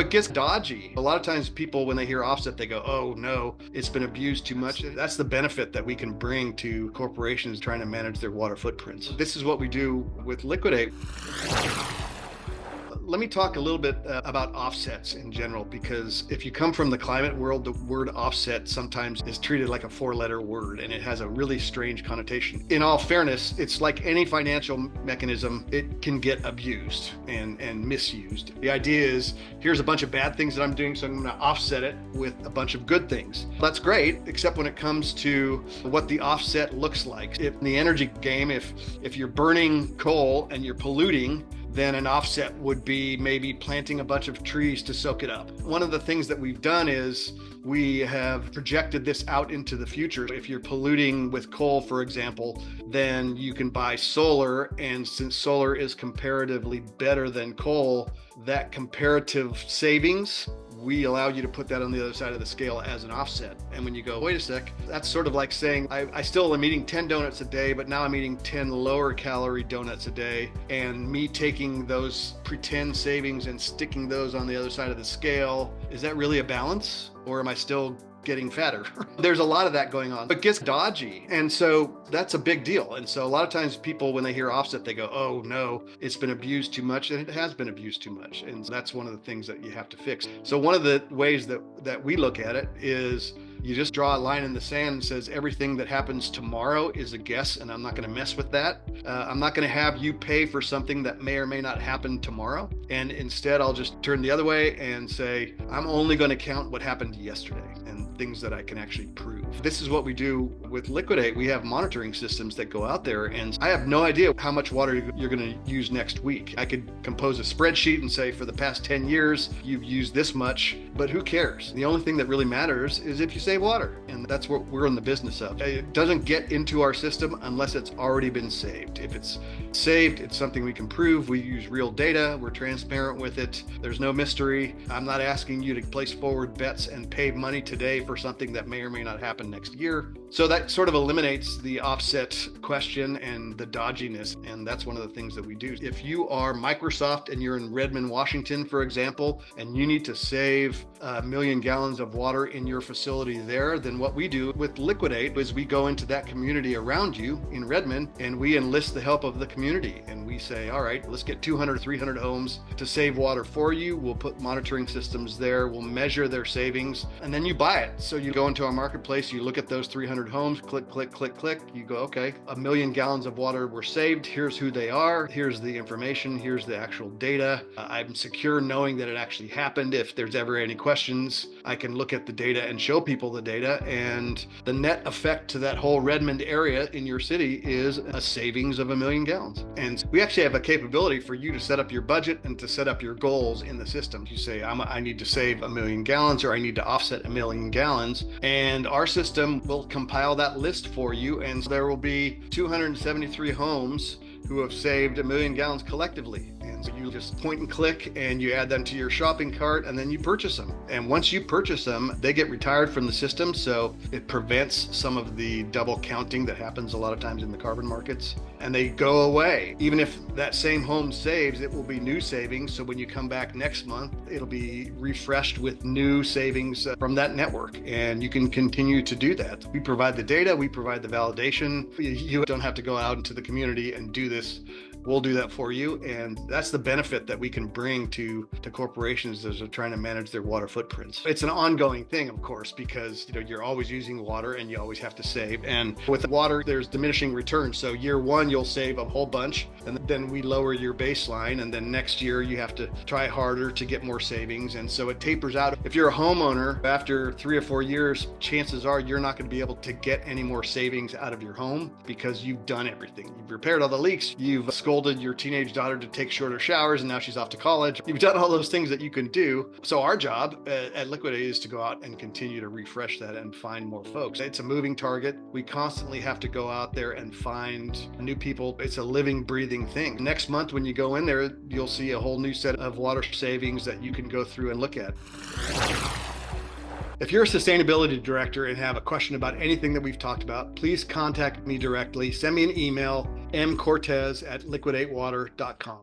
It gets dodgy. A lot of times people, when they hear offset, they go, oh no, it's been abused too much. That's the benefit that we can bring to corporations trying to manage their water footprints. This is what we do with Liquid8. Let me talk a little bit about offsets in general, because if you come from the climate world, the word offset sometimes is treated like a four-letter word, and it has a really strange connotation. In all fairness, it's like any financial mechanism, it can get abused and misused. The idea is, here's a bunch of bad things that I'm doing, so I'm going to offset it with a bunch of good things. That's great, except when it comes to what the offset looks like. If in the energy game, if you're burning coal and you're polluting, then an offset would be maybe planting a bunch of trees to soak it up. One of the things that we've done is we have projected this out into the future. If you're polluting with coal, for example, then you can buy solar, and since solar is comparatively better than coal, that comparative savings, we allow you to put that on the other side of the scale as an offset. And when you go, wait a sec, that's sort of like saying, I still am eating 10 donuts a day, but now I'm eating 10 lower calorie donuts a day. And me taking those pretend savings and sticking those on the other side of the scale, is that really a balance? Or am I still getting fatter? There's a lot of that going on. It gets dodgy. And so that's a big deal. And so a lot of times people, when they hear offset, they go, oh no, it's been abused too much. And it has been abused too much. And so that's one of the things that you have to fix. So one of the ways that we look at it is you just draw a line in the sand and says everything that happens tomorrow is a guess, and I'm not going to mess with that. I'm not going to have you pay for something that may or may not happen tomorrow. And instead, I'll just turn the other way and say, I'm only going to count what happened yesterday and things that I can actually prove. This is what we do with Liquid8. We have monitoring systems that go out there, and I have no idea how much water you're going to use next week. I could compose a spreadsheet and say, for the past 10 years, you've used this much, but who cares? The only thing that really matters is if you save water, and that's what we're in the business of. It doesn't get into our system unless it's already been saved. If it's saved, it's something we can prove. We use real data. We're transparent with it. There's no mystery. I'm not asking you to place forward bets and pay money today for something that may or may not happen next year. So that sort of eliminates the offset question and the dodginess, and that's one of the things that we do. If you are Microsoft and you're in Redmond, Washington, for example, and you need to save 1 million gallons of water in your facility there, then what we do with Liquid8 is we go into that community around you in Redmond, and we enlist the help of the community, and we say, all right, let's get 200, 300 homes to save water for you. We'll put monitoring systems there. We'll measure their savings, and then you buy it. So you go into our marketplace, you look at those 300 homes, click, click, click, click. You go, okay, 1 million gallons of water were saved. Here's who they are. Here's the information. Here's the actual data. I'm secure knowing that it actually happened. If there's ever any questions, I can look at the data and show people the data. And the net effect to that whole Redmond area in your city is a savings of 1 million gallons. And we actually have a capability for you to set up your budget and to set up your goals in the system. You say, I need to save 1 million gallons, or I need to offset 1 million gallons. And our system will compile that list for you. And there will be 273 homes who have saved 1 million gallons collectively. And so you just point and click and you add them to your shopping cart, and then you purchase them. And once you purchase them, they get retired from the system. So it prevents some of the double counting that happens a lot of times in the carbon markets, and they go away. Even if that same home saves, it will be new savings. So when you come back next month, it'll be refreshed with new savings from that network. And you can continue to do that. We provide the data, we provide the validation. You don't have to go out into the community and do this. We'll do that for you. And that's the benefit that we can bring to corporations as they're trying to manage their water footprints. It's an ongoing thing, of course, because you're always using water and you always have to save. And with water, there's diminishing returns. So year one, you'll save a whole bunch, and then we lower your baseline. And then next year, you have to try harder to get more savings. And so it tapers out. If you're a homeowner, after 3 or 4 years, chances are you're not going to be able to get any more savings out of your home because you've done everything. You've repaired all the leaks. You've scolded your teenage daughter to take shorter showers, and now she's off to college. You've done all those things that you can do. So our job at Liquid8 is to go out and continue to refresh that and find more folks. It's a moving target. We constantly have to go out there and find new people. It's a living, breathing thing. Next month, when you go in there, you'll see a whole new set of water savings that you can go through and look at. If you're a sustainability director and have a question about anything that we've talked about, please contact me directly. Send me an email, mcortez@liquid8water.com.